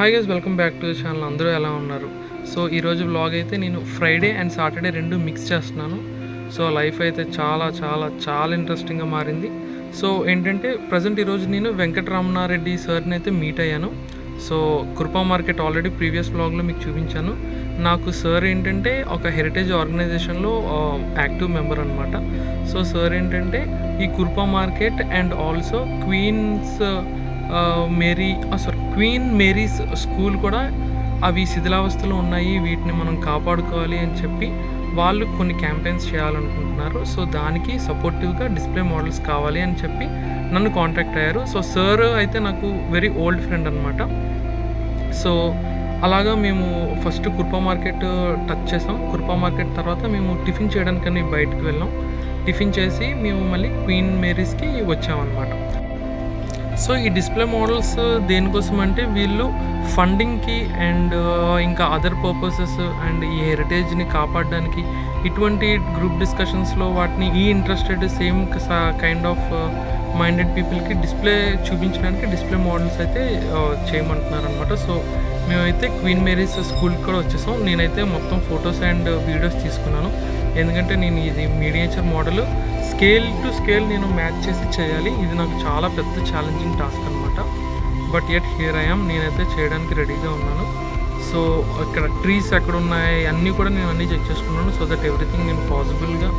Hi guys, welcome back to the channel. అందరూ ఎలా ఉన్నారు? సో ఈరోజు వ్లాగ్ అయితే నేను ఫ్రైడే అండ్ సాటర్డే రెండు మిక్స్ చేస్తున్నాను. సో లైఫ్ అయితే చాలా చాలా చాలా ఇంట్రెస్టింగ్గా మారింది. సో ఏంటంటే ప్రజెంట్ ఈరోజు నేను వెంకటరమణారెడ్డి సార్ని అయితే మీట్ అయ్యాను. సో కృపా మార్కెట్ ఆల్రెడీ ప్రీవియస్ వ్లాగ్లో మీకు చూపించాను. నాకు సార్ ఏంటంటే ఒక హెరిటేజ్ ఆర్గనైజేషన్లో యాక్టివ్ మెంబర్ అనమాట. సో సార్ ఏంటంటే ఈ కృపా market and also queen Mary's school కూడా అవి శిథిలావస్థలో ఉన్నాయి, వీటిని మనం కాపాడుకోవాలి అని చెప్పి వాళ్ళు కొన్ని క్యాంపెయిన్స్ చేయాలనుకుంటున్నారు. సో దానికి సపోర్టివ్గా డిస్ప్లే మోడల్స్ కావాలి అని చెప్పి నన్ను కాంటాక్ట్ అయ్యారు. సో సార్ అయితే నాకు వెరీ ఓల్డ్ ఫ్రెండ్ అనమాట. సో అలాగా మేము ఫస్ట్ కృపా మార్కెట్ టచ్ చేసాం. కృపా మార్కెట్ తర్వాత మేము టిఫిన్ చేయడానికని బయటకు వెళ్ళాం. టిఫిన్ చేసి మేము మళ్ళీ క్వీన్ మేరీస్కి వచ్చామన్నమాట. సో ఈ డిస్ప్లే మోడల్స్ దేనికోసం అంటే వీళ్ళు ఫండింగ్కి అండ్ ఇంకా అదర్ పర్పసెస్ అండ్ ఈ హెరిటేజ్ని కాపాడడానికి ఇటువంటి గ్రూప్ డిస్కషన్స్లో వాటిని interested same kind of minded పీపుల్కి డిస్ప్లే చూపించడానికి డిస్ప్లే మోడల్స్ అయితే చేయమంటున్నారు అనమాట. సో మేమైతే క్వీన్ మేరీస్ స్కూల్కి కూడా వచ్చేసాం. నేనైతే మొత్తం ఫొటోస్ అండ్ వీడియోస్ తీసుకున్నాను, ఎందుకంటే నేను ఇది miniature model scale to scale నేను మ్యాచ్ చేసి చేయాలి. ఇది నాకు చాలా పెద్ద ఛాలెంజింగ్ టాస్క్ అనమాట. But at here I am, నేనైతే చేయడానికి రెడీగా ఉన్నాను. సో ఇక్కడ ట్రీస్ ఎక్కడ ఉన్నాయి అన్నీ కూడా నేను అన్నీ చెక్ చేసుకున్నాను. సో దట్ ఎవ్రీథింగ్ నేను పాసిబుల్గా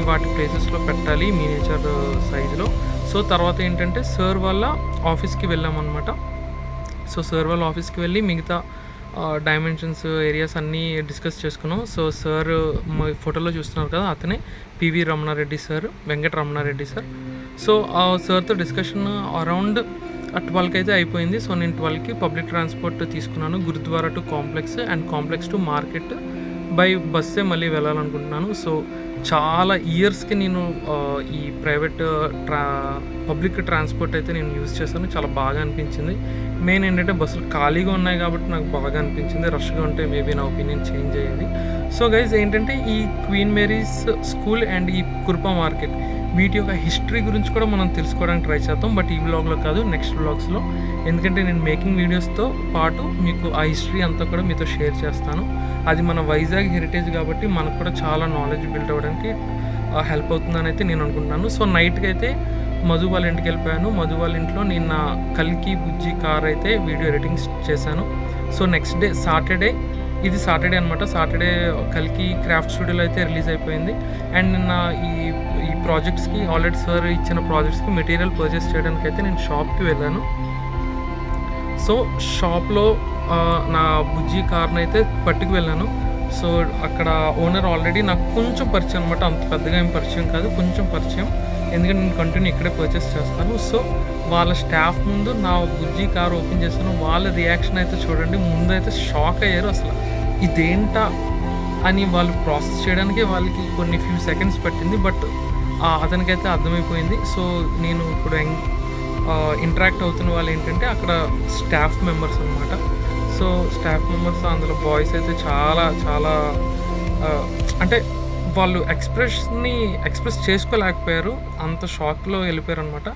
వాటి ప్లేసెస్లో పెట్టాలి మినియేచర్ సైజులో. సో తర్వాత ఏంటంటే సార్ వాళ్ళ ఆఫీస్కి వెళ్ళామన్నమాట. సో సార్ వాళ్ళ ఆఫీస్కి వెళ్ళి మిగతా డైమెన్షన్స్ ఏరియాస్ అన్నీ డిస్కస్ చేసుకున్నాం. సో సార్ మా ఫోటోలో చూస్తున్నారు కదా, అతనే PV Ramana Reddy sir, Venkataramana Reddy sir. So ఆ సార్తో డిస్కషన్ అరౌండ్ 12కి అయితే అయిపోయింది. సో నేను 12కి పబ్లిక్ ట్రాన్స్పోర్ట్ తీసుకున్నాను, gurudwara to complex and complex to market by బస్సే మళ్ళీ వెళ్ళాలనుకుంటున్నాను. సో చాలా ఇయర్స్కి నేను ఈ ప్రైవేట్ పబ్లిక్ ట్రాన్స్పోర్ట్ అయితే నేను యూజ్ చేశాను. చాలా బాగా అనిపించింది. మెయిన్ ఏంటంటే బస్సులు ఖాళీగా ఉన్నాయి కాబట్టి నాకు బాగా అనిపించింది. రష్గా ఉంటే మేబీ నా ఒపీనియన్ చేంజ్ అయ్యేది. సో గైజ్ ఏంటంటే ఈ క్వీన్ మేరీస్ స్కూల్ అండ్ ఈ కృపా మార్కెట్ వీటి యొక్క హిస్టరీ గురించి కూడా మనం తెలుసుకోవడానికి ట్రై చేద్దాం. బట్ ఈ వ్లాగ్లో కాదు, నెక్స్ట్ వ్లాగ్స్లో, ఎందుకంటే నేను మేకింగ్ వీడియోస్తో పాటు మీకు ఆ హిస్టరీ అంతా కూడా మీతో షేర్ చేస్తాను. అది మన వైజాగ్ హెరిటేజ్ కాబట్టి మనకు కూడా చాలా నాలెడ్జ్ బిల్డ్ అవ్వడానికి హెల్ప్ అవుతుందని అయితే నేను అనుకుంటున్నాను. సో నైట్కి అయితే మధు వాళ్ళ ఇంటికి వెళ్ళిపోయాను. మధు వాళ్ళ ఇంట్లో నేను నా కల్కి బుజ్జి కార్ అయితే వీడియో ఎడిటింగ్ చేశాను. సో నెక్స్ట్ డే సాటర్డే, ఇది సాటర్డే అనమాట. సాటర్డే కల్కి క్రాఫ్ట్ స్టూడియోలో అయితే రిలీజ్ అయిపోయింది. అండ్ నిన్న ఈ ప్రాజెక్ట్స్కి ఆల్రెడీ సార్ ఇచ్చిన ప్రాజెక్ట్స్కి మెటీరియల్ పర్చేస్ చేయడానికి అయితే నేను షాప్కి వెళ్ళాను. సో షాప్లో నా బుజ్జి కార్ని అయితే పట్టుకు వెళ్ళాను. సో అక్కడ ఓనర్ ఆల్రెడీ నాకు కొంచెం పరిచయం అనమాట, అంత పెద్దగా ఏం పరిచయం కాదు, కొంచెం పరిచయం, ఎందుకంటే నేను కంటిన్యూ ఇక్కడే పర్చేస్ చేస్తాను. సో వాళ్ళ స్టాఫ్ ముందు నా బుజ్జి కార్ ఓపెన్ చేస్తాను. వాళ్ళ రియాక్షన్ అయితే చూడండి, ముందు అయితే షాక్ అయ్యారు. అసలు ఇదేంటా అని వాళ్ళు ప్రాసెస్ చేయడానికి వాళ్ళకి కొన్ని ఫ్యూ సెకండ్స్ పట్టింది. బట్ అతనికైతే అర్థమైపోయింది. సో నేను ఇప్పుడు ఇంటరాక్ట్ అవుతున్న వాళ్ళు ఏంటంటే అక్కడ స్టాఫ్ మెంబర్స్ అనమాట. సో స్టాఫ్ మెంబర్స్ అందులో బాయ్స్ అయితే చాలా చాలా అంటే వాళ్ళు ఎక్స్ప్రెస్ చేసుకోలేకపోయారు, అంత షాక్లో వెళ్ళిపోయారు అనమాట.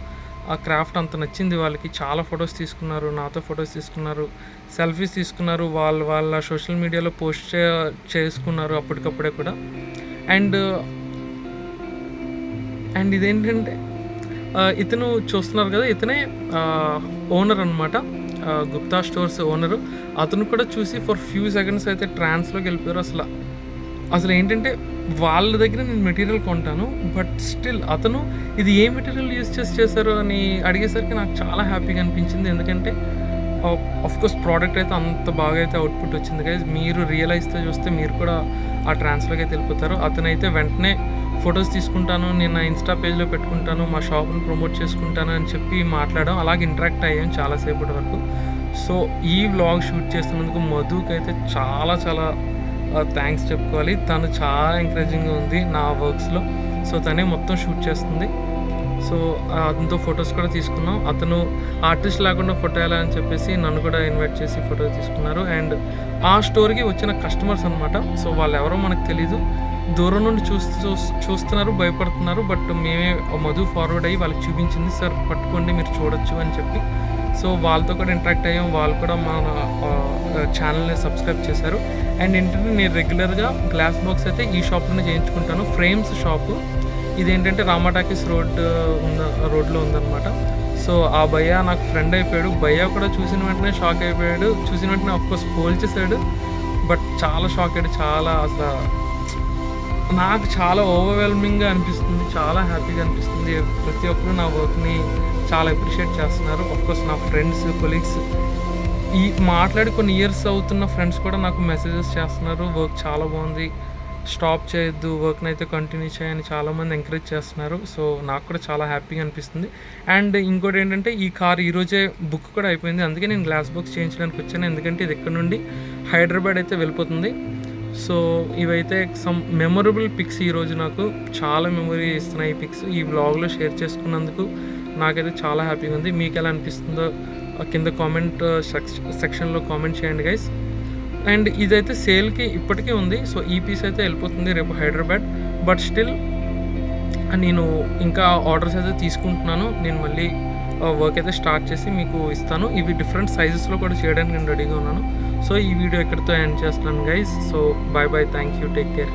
ఆ క్రాఫ్ట్ అంత నచ్చింది వాళ్ళకి. చాలా ఫొటోస్ తీసుకున్నారు, నాతో ఫొటోస్ తీసుకున్నారు, సెల్ఫీస్ తీసుకున్నారు, వాళ్ళ సోషల్ మీడియాలో పోస్ట్ చేసుకున్నారు అప్పటికప్పుడే కూడా. అండ్ ఇదేంటంటే ఇతను చూస్తున్నారు కదా, ఇతనే ఓనర్ అనమాట, గుప్తా స్టోర్స్ ఓనరు. అతను కూడా చూసి ఫర్ ఫ్యూ సెకండ్స్ అయితే ట్రాన్స్లోకి వెళ్ళిపోయారు. అసలు ఏంటంటే వాళ్ళ దగ్గర నేను మెటీరియల్ కొంటాను, బట్ స్టిల్ అతను ఇది ఏ మెటీరియల్ యూజ్ చేశారు అని అడిగేసరికి నాకు చాలా హ్యాపీగా అనిపించింది. ఎందుకంటే ఆఫ్కోర్స్ ప్రోడక్ట్ అయితే అంత బాగా అయితే అవుట్పుట్ వచ్చింది గైజ్. మీరు రియలైజ్తో చూస్తే మీరు కూడా ఆ ట్రాన్స్లోకి అయితే వెళ్ళిపోతారు. అతనైతే వెంటనే ఫొటోస్ తీసుకుంటాను, నేను నా ఇన్స్టా పేజ్లో పెట్టుకుంటాను, మా షాప్ని ప్రమోట్ చేసుకుంటాను అని చెప్పి మాట్లాడడం, అలాగే ఇంటరాక్ట్ అయ్యాం చాలాసేపటి వరకు. సో ఈ వ్లాగ్ షూట్ చేస్తున్నందుకు మధుకి అయితే చాలా చాలా థ్యాంక్స్ చెప్పుకోవాలి. తను చాలా ఎంకరేజింగ్గా ఉంది నా వర్క్స్లో. సో తనే మొత్తం షూట్ చేస్తుంది. సో అతనితో ఫొటోస్ కూడా తీసుకున్నాం. అతను ఆర్టిస్ట్ లేకుండా ఫోటో వేయాలని చెప్పేసి నన్ను కూడా ఇన్వైట్ చేసి ఫోటో తీసుకున్నారు. అండ్ ఆ స్టోర్కి వచ్చిన కస్టమర్స్ అనమాట. సో వాళ్ళు ఎవరో మనకు తెలీదు, దూరం నుండి చూస్తున్నారు, భయపడుతున్నారు. బట్ మేమే మధు ఫార్వర్డ్ అయ్యి వాళ్ళకి చూపించింది, సార్ పట్టుకోండి మీరు చూడొచ్చు అని చెప్పి సో వాళ్ళతో కూడా ఇంటరాక్ట్ అయ్యాం. వాళ్ళు కూడా మన ఛానల్ని సబ్స్క్రైబ్ చేశారు. అండ్ ఏంటంటే నేను రెగ్యులర్గా గ్లాస్ బాక్స్ అయితే ఈ షాప్లోనే చేయించుకుంటాను. ఫ్రేమ్స్ షాపు ఇదేంటంటే రామాటాకీస్ రోడ్లో ఉందన్నమాట. సో ఆ భయ్య నాకు ఫ్రెండ్ అయిపోయాడు. భయ్య కూడా చూసిన వెంటనే షాక్ అయిపోయాడు. చూసిన వెంటనే ఆఫ్కోర్స్ పోల్చేశాడు. బట్ చాలా షాక్ అయ్యాడు. చాలా అసలు నాకు చాలా ఓవర్వెల్మింగ్గా అనిపిస్తుంది. చాలా హ్యాపీగా అనిపిస్తుంది. ప్రతి ఒక్కరు నా వర్క్ని చాలా అప్రిషియేట్ చేస్తున్నారు. ఆఫ్కోర్స్ నా ఫ్రెండ్స్, కొలీగ్స్, ఈ మాట్లాడి కొన్ని ఇయర్స్ అవుతున్న ఫ్రెండ్స్ కూడా నాకు మెసేజెస్ చేస్తున్నారు. వర్క్ చాలా బాగుంది, స్టాప్ చేయొద్దు, వర్క్ని అయితే కంటిన్యూ చేయని చాలామంది ఎంకరేజ్ చేస్తున్నారు. సో నాకు కూడా చాలా హ్యాపీగా అనిపిస్తుంది. అండ్ ఇంకోటి ఏంటంటే ఈ కార్ ఈరోజే బుక్ కూడా అయిపోయింది. అందుకే నేను గ్లాస్ బాక్స్ చేయించడానికి వచ్చాను. ఎందుకంటే ఇది ఇక్కడ నుండి హైదరాబాద్ అయితే వెళ్ళిపోతుంది. సో ఇవైతే సమ్ మెమొరబుల్ పిక్స్. ఈరోజు నాకు చాలా మెమొరీ ఇస్తున్నాయి ఈ పిక్స్. ఈ వ్లాగ్లో షేర్ చేసుకున్నందుకు నాకైతే చాలా హ్యాపీగా ఉంది. మీకు ఎలా అనిపిస్తుందో కింద కామెంట్ సెక్షన్లో కామెంట్ చేయండి గైస్. అండ్ ఇదైతే సేల్కి ఇప్పటికీ ఉంది. సో ఈ పీస్ అయితే వెళ్ళిపోతుంది రేపు హైదరాబాద్. బట్ స్టిల్ నేను ఇంకా ఆర్డర్స్ అయితే తీసుకుంటున్నాను. నేను మళ్ళీ వర్క్ అయితే స్టార్ట్ చేసి మీకు ఇస్తాను. ఇవి డిఫరెంట్ సైజెస్లో కూడా చేయడానికి నేను రెడీగా ఉన్నాను. సో ఈ వీడియో ఎక్కడితో ఎండ్ చేస్తున్నాను guys. So bye bye, thank you, take care.